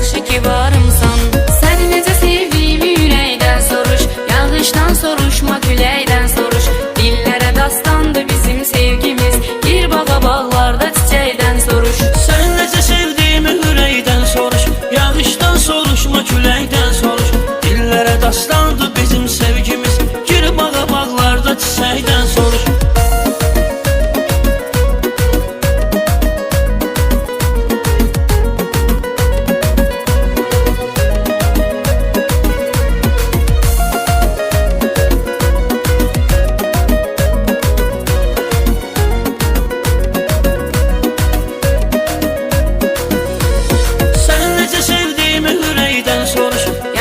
yaxşı ki varımsan. Səni necə sevdiyimi ürəkdən soruş, yağışdan soruşma, küləkdən soruş. Dillərə dastandı bizim sevgimiz, gir bağa bağlarda çiçəkdən soruş. Sən necə sevdiyimi ürəkdən soruş, yağışdan soruşma, küləkdən soruş. Dillərə dastandı bizim sevgimiz, gir bağa bağlarda çiçəkdən soruş.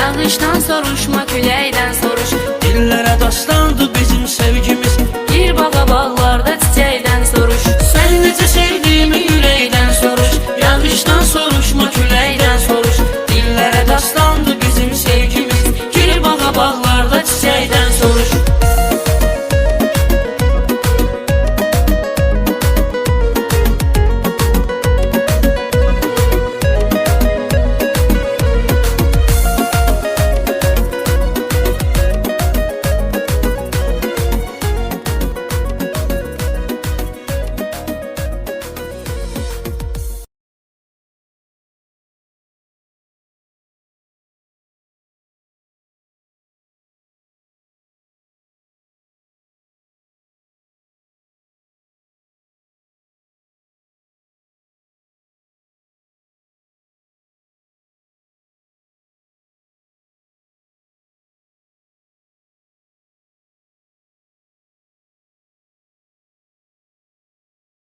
Yağışdan soruşma, küləkdən soruş. Dillərə dastandı bizim sevgimiz, gir bağa bağlarda çiçəkdən soruş. Sən necə sevdiyimi ürəkdən soruş, yağışdan soruşma, küləkdən soruş.